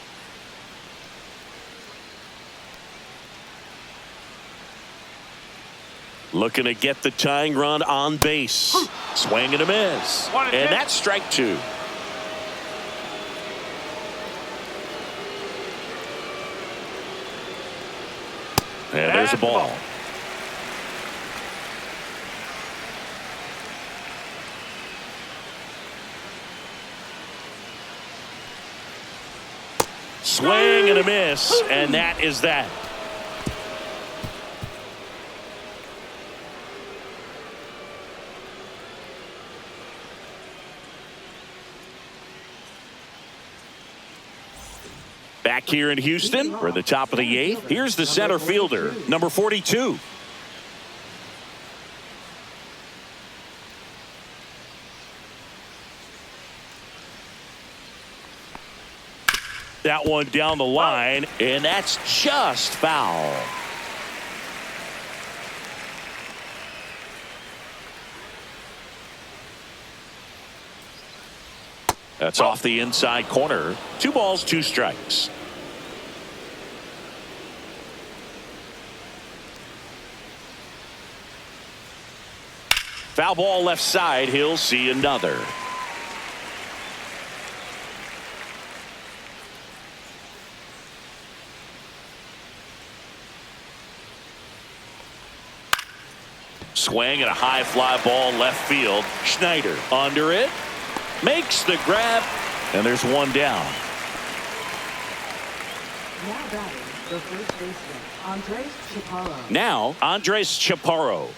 Speaker 1: Looking to get the tying run on base. Swing and a miss. And that's strike 2. And there's a ball. Swing and a miss, and that is that. Back here in Houston, we're at the top of the 8th. Here's the center fielder, number 42. That one down the line, and that's just foul. That's off the inside corner. 2 balls, 2 strikes. Foul ball left side. He'll see another. Swing and a high fly ball left field. Schneider under it. Makes the grab. And there's one down.
Speaker 4: Now batting, the first baseman, Andres Chaparro.
Speaker 1: Now, Andres Chaparro.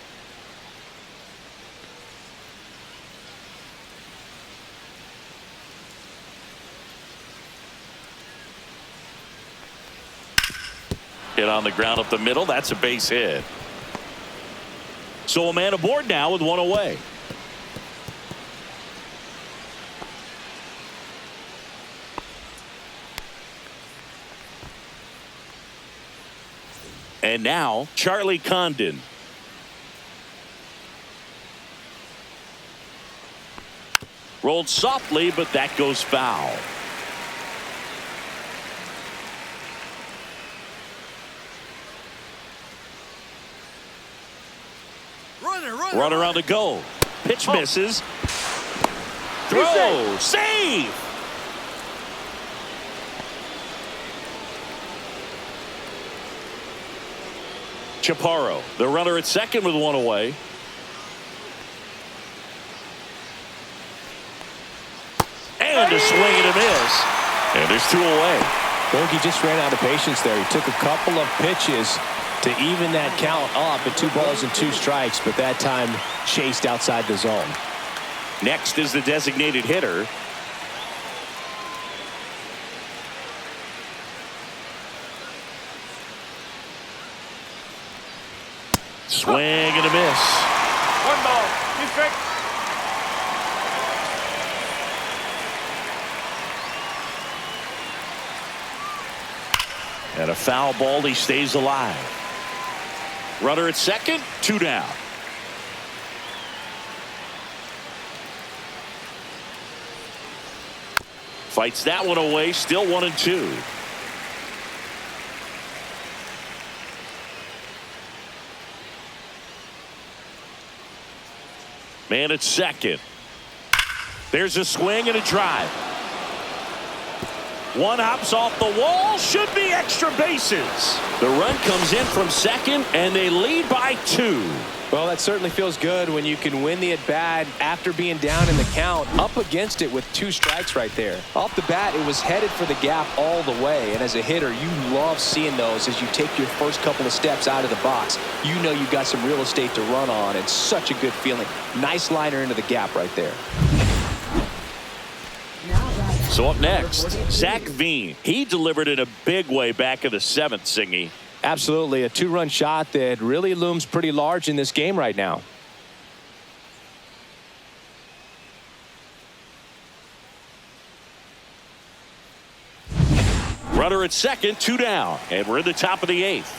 Speaker 1: Hit on the ground up the middle. That's a base hit. So a man aboard now with 1 away. And now Charlie Condon. Rolled softly, but that goes foul. Runner on the go. Pitch misses. Throw. Save. Chaparro, the runner at second with 1 away. And a swing and a miss. And there's 2 away.
Speaker 3: Bogey just ran out of patience there. He took a couple of pitches to even that count up at 2 balls and 2 strikes, but that time chased outside the zone.
Speaker 1: Next is the designated hitter. Swing and a miss.
Speaker 5: 1 ball, 2 strikes.
Speaker 1: And a foul ball. He stays alive. Runner at second, 2 down. Fights that one away. Still 1-2. Man at second. There's a swing and a drive. One hops off the wall. Should be extra bases. The run comes in from second, and they lead by 2.
Speaker 3: Well, that certainly feels good when you can win the at-bat after being down in the count, up against it with 2 strikes right there. Off the bat, it was headed for the gap all the way, and as a hitter, you love seeing those as you take your first couple of steps out of the box. You know you've got some real estate to run on, and such a good feeling. Nice liner into the gap right there.
Speaker 1: So up next, Zach Veen. He delivered in a big way back in the 7th, Singy.
Speaker 3: Absolutely, a 2-run shot that really looms pretty large in this game right now.
Speaker 1: Runner at second, 2 down, and we're in the top of the 8th.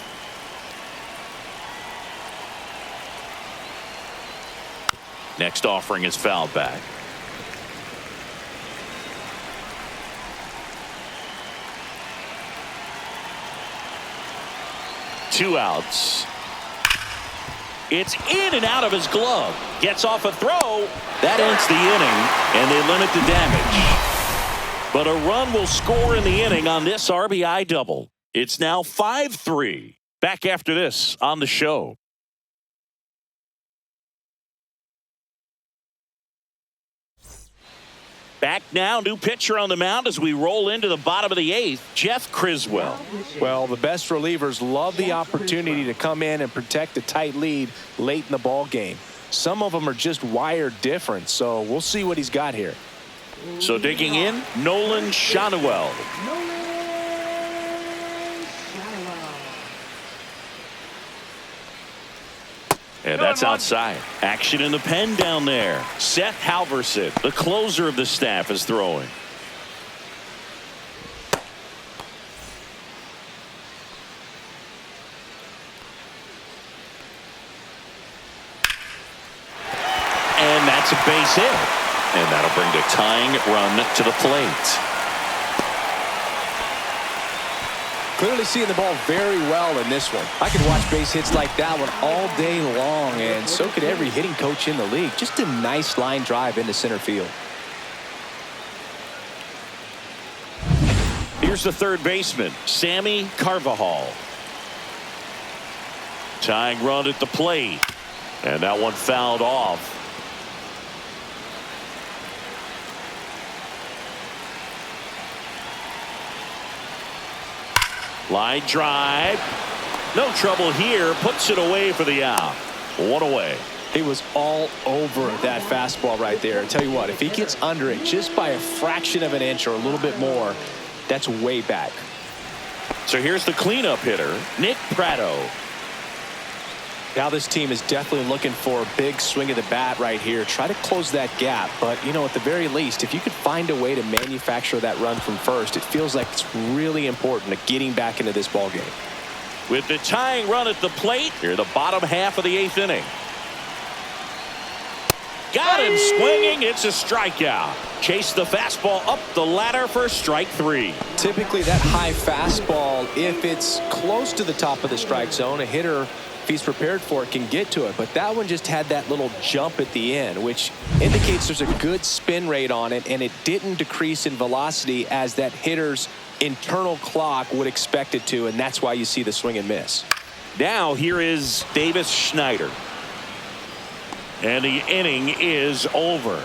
Speaker 1: Next offering is fouled back. Two outs. It's in and out of his glove. Gets off a throw. That ends the inning, and they limit the damage. But a run will score in the inning on this RBI double. It's now 5-3. Back after this on the show. Back now, new pitcher on the mound as we roll into the bottom of the 8th, Jeff Criswell.
Speaker 3: Well, the best relievers love the opportunity to come in and protect a tight lead late in the ball game. Some of them are just wired different, so we'll see what he's got here.
Speaker 1: So digging in, Nolan Schanuel. And that's outside. Action in the pen down there. Seth Halverson, the closer of the staff, is throwing. And that's a base hit. And that'll bring the tying run to the plate.
Speaker 3: Clearly seeing the ball very well in this one. I could watch base hits like that one all day long, and so could every hitting coach in the league. Just a nice line drive into center field.
Speaker 1: Here's the third baseman, Sammy Carvajal. Tying run at the plate. And that one fouled off. Line drive. No trouble here. Puts it away for the out. 1 away.
Speaker 3: He was all over that fastball right there. I tell you what, if he gets under it just by a fraction of an inch or a little bit more, that's way back.
Speaker 1: So here's the cleanup hitter, Nick Pratto.
Speaker 3: Now this team is definitely looking for a big swing of the bat right here. Try to close that gap. But, you know, at the very least, if you could find a way to manufacture that run from first, it feels like it's really important to getting back into this ball game.
Speaker 1: With the tying run at the plate, here the bottom half of the 8th inning. Got him swinging. It's a strikeout. Chase the fastball up the ladder for strike 3.
Speaker 3: Typically that high fastball, if it's close to the top of the strike zone, a hitter, if he's prepared for it, can get to it. But that one just had that little jump at the end, which indicates there's a good spin rate on it, and it didn't decrease in velocity as that hitter's internal clock would expect it to, and that's why you see the swing and miss.
Speaker 1: Now here is Davis Schneider. And the inning is over.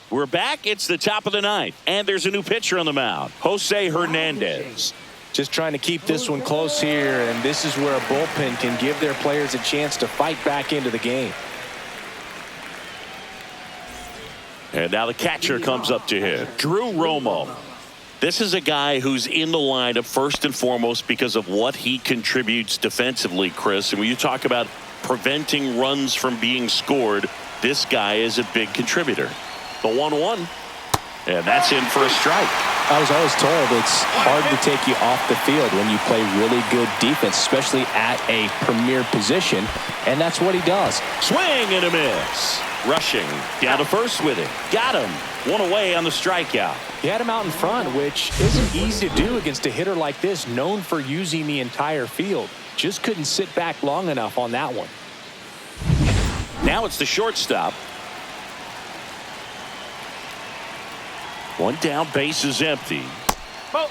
Speaker 1: We're back. It's the top of the 9th, and there's a new pitcher on the mound, Jose Hernandez.
Speaker 3: Just trying to keep this one close here, and this is where a bullpen can give their players a chance to fight back into the game.
Speaker 1: And now the catcher comes up to him, Drew Romo. This is a guy who's in the lineup first and foremost because of what he contributes defensively, Chris. And when you talk about preventing runs from being scored, this guy is a big contributor. The 1-1, and that's in for a strike.
Speaker 3: I was always told it's hard to take you off the field when you play really good defense, especially at a premier position, and that's what he does.
Speaker 1: Swing and a miss. Rushing down to first with it. Got him. 1 away on the strikeout.
Speaker 3: He had him out in front, which isn't easy to do against a hitter like this, known for using the entire field. Just couldn't sit back long enough on that one.
Speaker 1: Now it's the shortstop. One down, base is empty.
Speaker 5: Ball.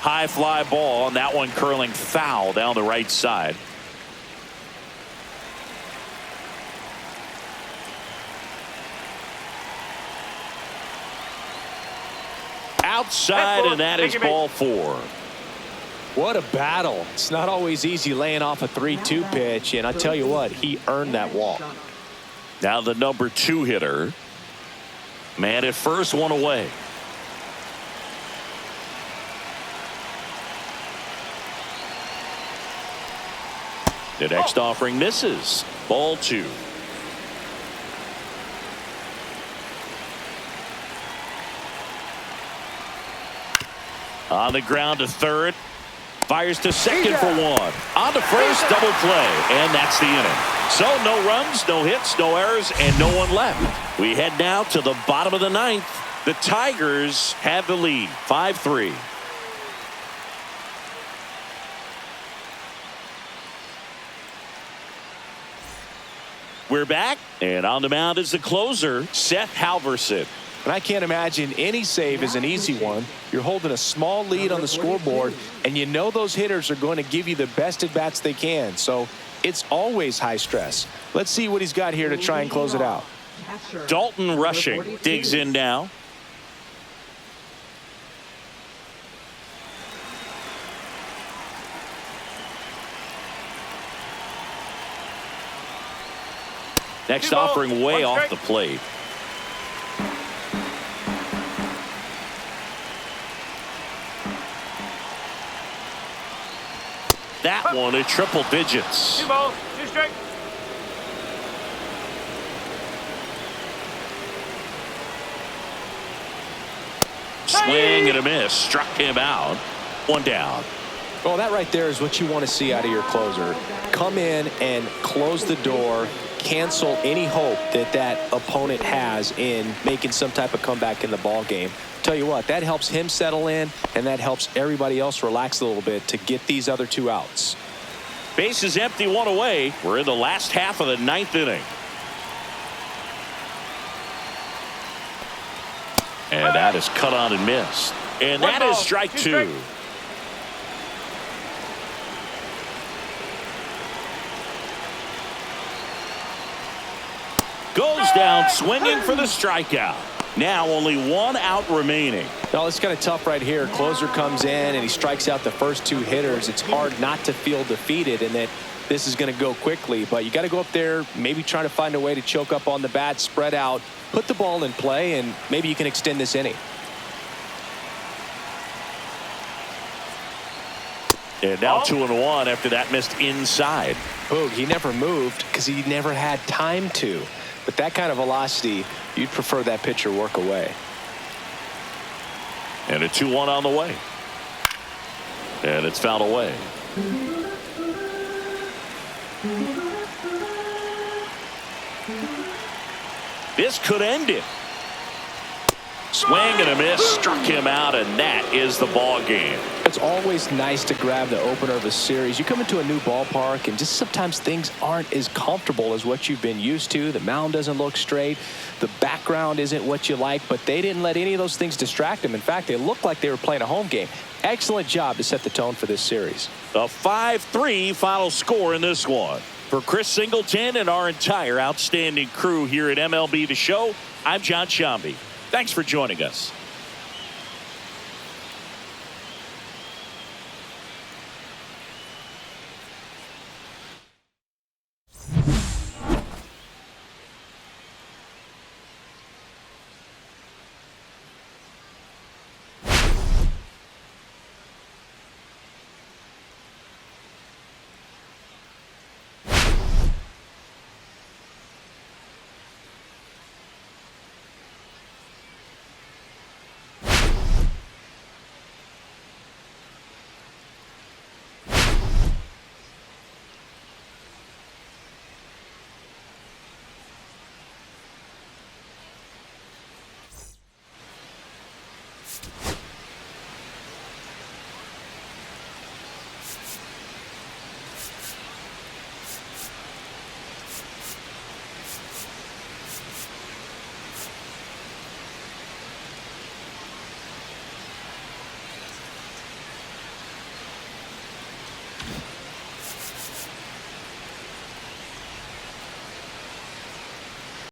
Speaker 1: High fly ball, and that one curling foul down the right side. Outside, and that is ball 4.
Speaker 3: What a battle. It's not always easy laying off a 3-2 pitch, and I tell you what, he earned that walk.
Speaker 1: Now the number 2 hitter. Man at first, one away. The next offering misses. Ball 2. On the ground to third. Fires to second for 1. On to first, double play. And that's the inning. So no runs, no hits, no errors, and no one left. We head now to the bottom of the 9th. The Tigers have the lead, 5-3. We're back, and on the mound is the closer, Seth Halverson.
Speaker 3: And I can't imagine any save is an easy one. You're holding a small lead on the scoreboard, and you know those hitters are going to give you the best at-bats they can. So it's always high stress. Let's see what he's got here to try and close it out.
Speaker 1: Dalton Rushing digs in now. Next offering way off the plate. That one at triple digits.
Speaker 5: 2 balls, 2 strikes.
Speaker 1: Swing and a miss. Struck him out. 1 down.
Speaker 3: Well, that right there is what you want to see out of your closer. Come in and close the door. Cancel any hope that that opponent has in making some type of comeback in the ball game. Tell you what, that helps him settle in, and that helps everybody else relax a little bit to get these other 2 outs.
Speaker 1: Base is empty, 1 away. We're in the last half of the 9th inning. And that is cut on and missed. And that is strike 2. Goes down swinging for the strikeout. Now only 1 out remaining.
Speaker 3: Well, it's kind of tough right here. Closer comes in and he strikes out the first 2 hitters. It's hard not to feel defeated and that this is going to go quickly. But you got to go up there, maybe try to find a way to choke up on the bat, spread out, put the ball in play, and maybe you can extend this inning.
Speaker 1: And now 2-1 after that missed inside.
Speaker 3: Boog, he never moved because he never had time to. But that kind of velocity, you'd prefer that pitcher work away.
Speaker 1: And a 2-1 on the way. And it's fouled away. This could end it. Swing and a miss, struck him out, and that is the ball game.
Speaker 3: It's always nice to grab the opener of a series. You come into a new ballpark and just sometimes things aren't as comfortable as what you've been used to. The mound doesn't look straight. The background isn't what you like, but they didn't let any of those things distract them. In fact, they looked like they were playing a home game. Excellent job to set the tone for this series.
Speaker 1: A 5-3 final score in this one. For Chris Singleton and our entire outstanding crew here at MLB The Show, I'm John Shambi. Thanks for joining us.